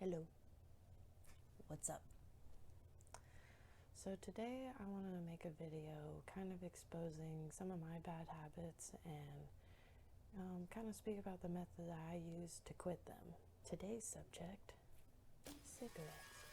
Hello, what's up? So today I want to make a video kind of exposing some of my bad habits and kind of speak about the method that I use to quit them. Today's subject, cigarettes.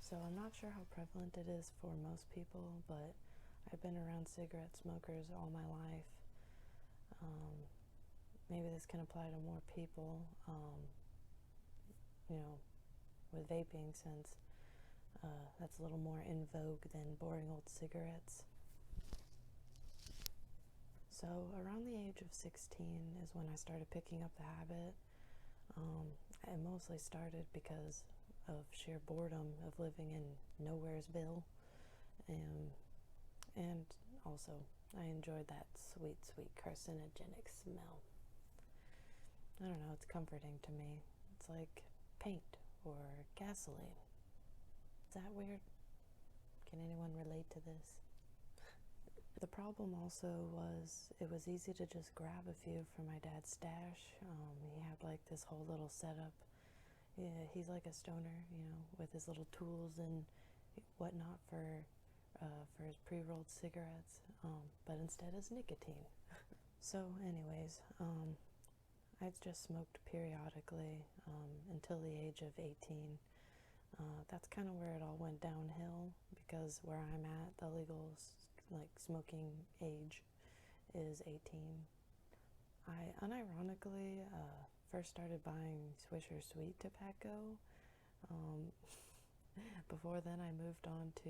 So I'm not sure how prevalent it is for most people, but I've been around cigarette smokers all my life. Maybe this can apply to more people, with vaping, since that's a little more in vogue than boring old cigarettes. So around the age of 16 is when I started picking up the habit. It mostly started because of sheer boredom of living in Nowheresville, and also I enjoyed that sweet carcinogenic smell. I don't know, it's comforting to me. It's like paint or gasoline. Is that weird? Can anyone relate to this? The problem also was it was easy to just grab a few from my dad's stash. He had like this whole little setup. Yeah, he's like a stoner, with his little tools and whatnot for his pre-rolled cigarettes, but instead it's nicotine. So anyways, I just smoked periodically until the age of 18. That's kind of where it all went downhill, because where I'm at, the legal smoking age is 18. I unironically first started buying Swisher Sweet tobacco. Before then I moved on to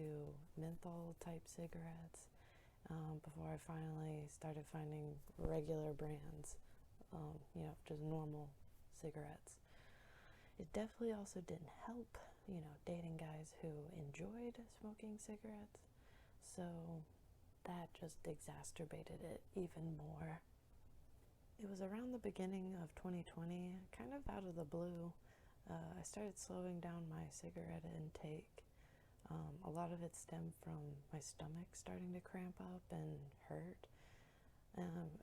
menthol type cigarettes, before I finally started finding regular brands, just normal cigarettes. It definitely also didn't help, dating guys who enjoyed smoking cigarettes. So that just exacerbated it even more. It was around the beginning of 2020, kind of out of the blue, I started slowing down my cigarette intake. A lot of it stemmed from my stomach starting to cramp up and hurt.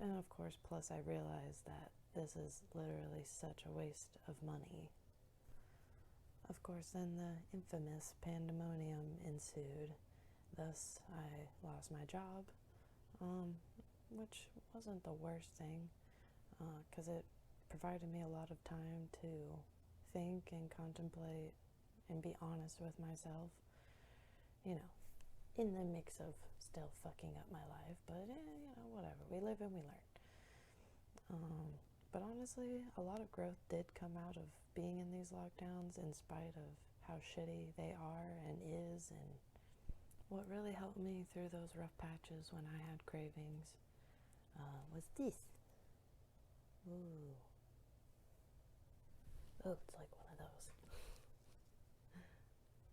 And of course, plus I realized that this is literally such a waste of money. Of course, then the infamous pandemonium ensued. Thus, I lost my job, which wasn't the worst thing, because it provided me a lot of time to think and contemplate and be honest with myself, in the mix of still fucking up my life, but whatever, we live and we learn. But honestly, a lot of growth did come out of being in these lockdowns, in spite of how shitty they are and is. And what really helped me through those rough patches when I had cravings was this. Ooh. Oh, it's like one of those.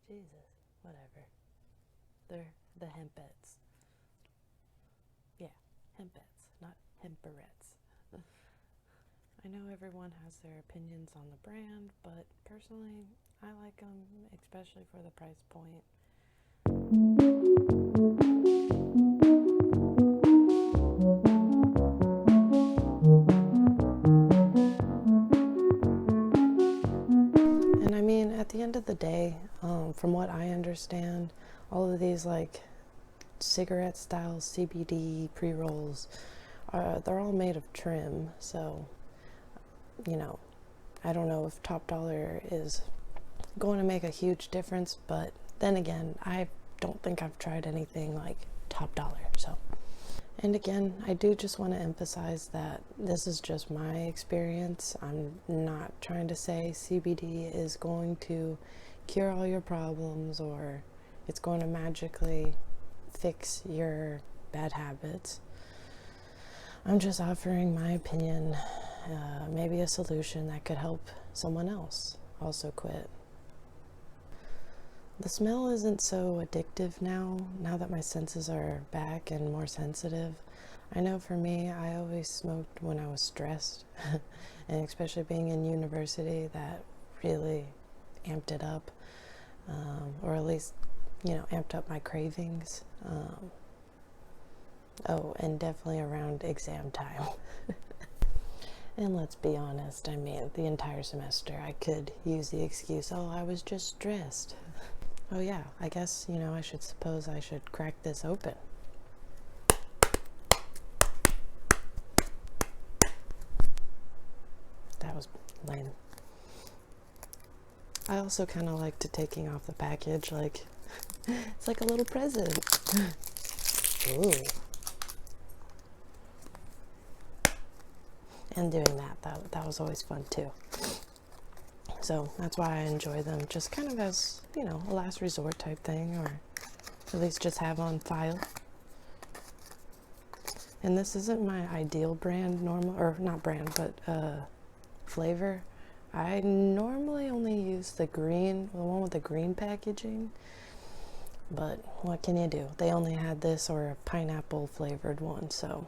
Jesus, whatever. They're the hempettes. Yeah, hempettes, not hemperettes. I know everyone has their opinions on the brand, but personally, I like them, especially for the price point. And I mean, at the end of the day, from what I understand, all of these cigarette style CBD pre-rolls, they're all made of trim. So, I don't know if Top Dollar is going to make a huge difference, but then again, I don't think I've tried anything like Top Dollar. So, and again, I do just want to emphasize that this is just my experience. I'm not trying to say CBD is going to cure all your problems or it's going to magically fix your bad habits. I'm just offering my opinion, maybe a solution that could help someone else also quit. The smell isn't so addictive now that my senses are back and more sensitive. I know for me, I always smoked when I was stressed, and especially being in university, that really amped it up, or at least, amped up my cravings. Oh, and definitely around exam time. And let's be honest, I mean, the entire semester I could use the excuse, oh, I was just stressed. Oh yeah, I guess, you know, I should crack this open. That was lame. I also kind of like to taking off the package, like, it's like a little present. Ooh. And doing that was always fun too. So that's why I enjoy them, just kind of as, you know, a last resort type thing, or at least just have on file. And this isn't my ideal brand or not brand, but flavor. I normally only use the one with the green packaging, but what can you do? They only had this or a pineapple flavored one, so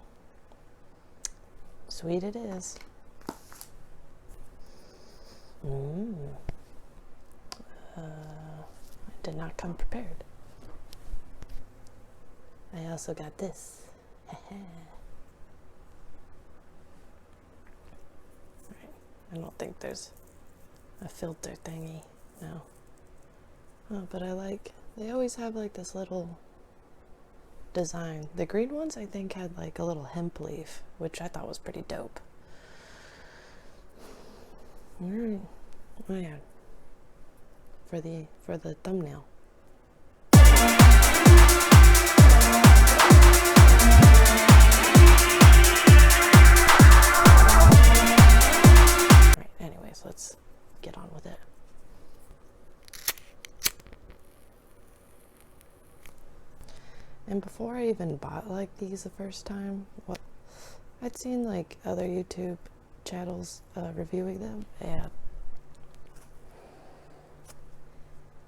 sweet it is. I did not come prepared. I also got this. I don't think there's a filter thingy, no. Oh, but they always have like this little design. The green ones I think had like a little hemp leaf, which I thought was pretty dope. Oh yeah, for the thumbnail. Right, anyways, let's get on with it. And before I even bought like these the first time, I'd seen like other YouTube channels reviewing them, and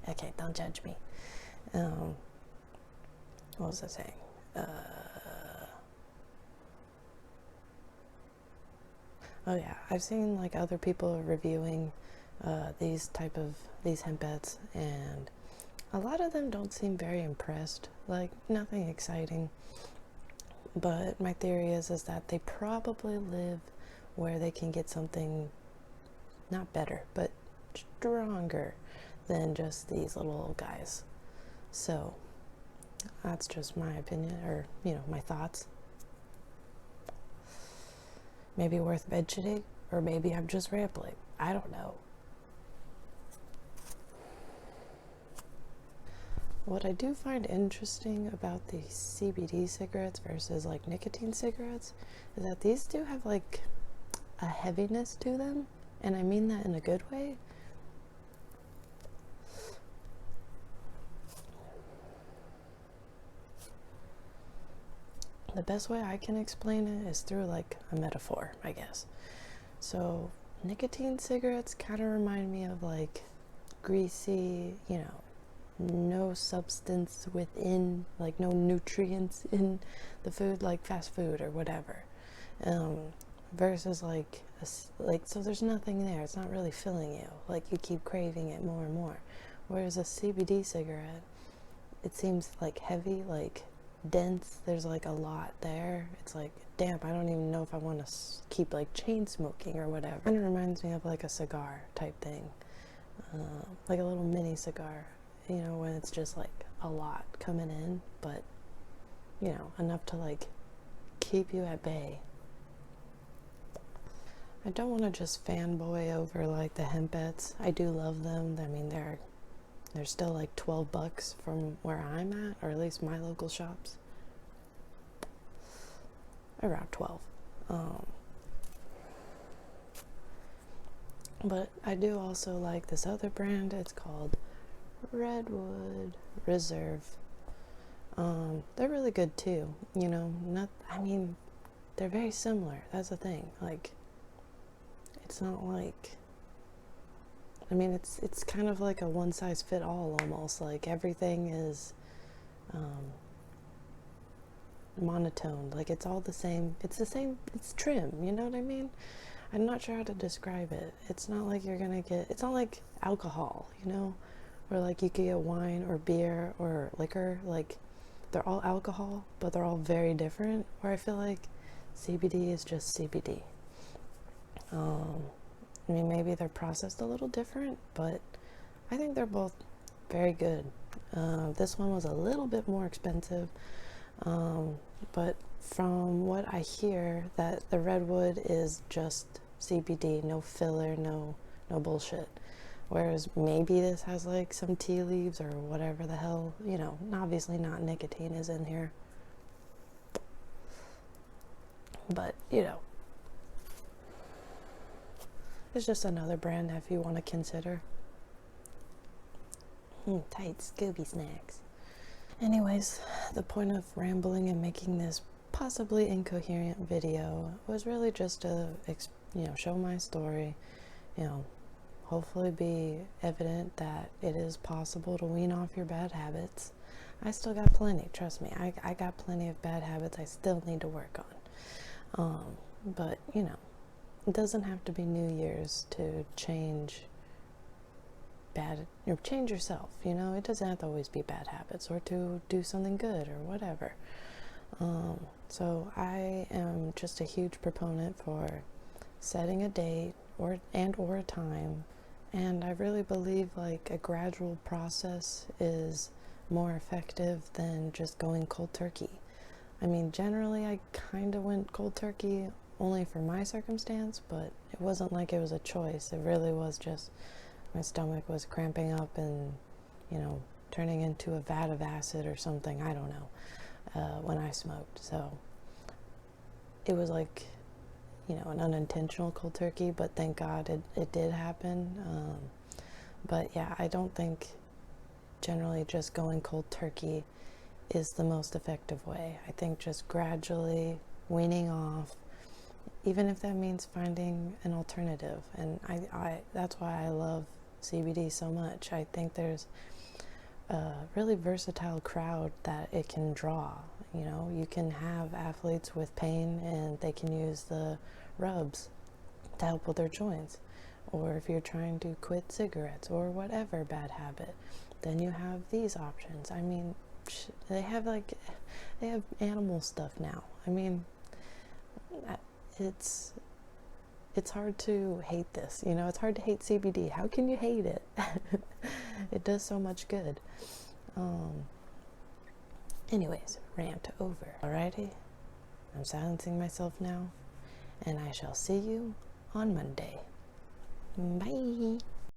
okay, don't judge me. What was I saying? Oh yeah, I've seen like other people reviewing these hemp-ets, and a lot of them don't seem very impressed. Like, nothing exciting. But my theory is that they probably live where they can get something not better, but stronger than just these little guys. So that's just my opinion, or, you know, my thoughts. Maybe worth mentioning, or maybe I'm just rambling. I don't know. What I do find interesting about the CBD cigarettes versus like nicotine cigarettes is that these do have like a heaviness to them, and I mean that in a good way. The best way I can explain it is through like a metaphor, I guess. So nicotine cigarettes kind of remind me of like greasy, you know, no substance within, like no nutrients in the food, like fast food or whatever, versus like so there's nothing there, it's not really filling you, like you keep craving it more and more. Whereas a CBD cigarette, it seems like heavy, like dense, there's like a lot there. It's like, damn, I don't even know if I want to keep like chain smoking or whatever. It kind of reminds me of like a cigar type thing, like a little mini cigar, you know, when it's just like a lot coming in, but you know, enough to like keep you at bay. I don't want to just fanboy over like the hemp-ets. I do love them. I mean, they're still like $12 from where I'm at, or at least my local shops. Around 12. But I do also like this other brand. It's called Redwood Reserve. They're really good too, you know. I mean, they're very similar. That's the thing. Like, it's not like, I mean, it's kind of like a one size fit all almost. Like everything is monotone. Like it's all the same. It's the same. It's trim. You know what I mean? I'm not sure how to describe it. It's not like you're gonna get. It's not like alcohol, you know, or like you could get wine or beer or liquor. Like they're all alcohol, but they're all very different. Where I feel like CBD is just CBD. I mean, maybe they're processed a little different, but I think they're both very good. This one was a little bit more expensive, but from what I hear, that the redwood is just CBD, no filler, no bullshit. Whereas maybe this has like some tea leaves or whatever the hell, you know, obviously not nicotine is in here. But, you know, it's just another brand if you want to consider. Tight Scooby snacks. Anyways, the point of rambling and making this possibly incoherent video was really just to, show my story, hopefully be evident that it is possible to wean off your bad habits. I still got plenty, trust me. I got plenty of bad habits I still need to work on. But, it doesn't have to be New Year's to change change yourself, it doesn't have to always be bad habits or to do something good or whatever. So I am just a huge proponent for setting a date or a time, and I really believe like a gradual process is more effective than just going cold turkey. I mean, generally I kind of went cold turkey only for my circumstance, but it wasn't like it was a choice. It really was just my stomach was cramping up and, turning into a vat of acid or something. I don't know, when I smoked. So it was like, an unintentional cold turkey, but thank God it did happen. But yeah, I don't think generally just going cold turkey is the most effective way. I think just gradually weaning off, even if that means finding an alternative. And I that's why I love CBD so much. I think there's a really versatile crowd that it can draw. You can have athletes with pain and they can use the rubs to help with their joints. Or if you're trying to quit cigarettes or whatever bad habit, then you have these options. I mean, they have animal stuff now. I mean, it's hard to hate this, it's hard to hate CBD. How can you hate it? It does so much good. Anyways, rant over. Alrighty, I'm silencing myself now, and I shall see you on Monday. Bye.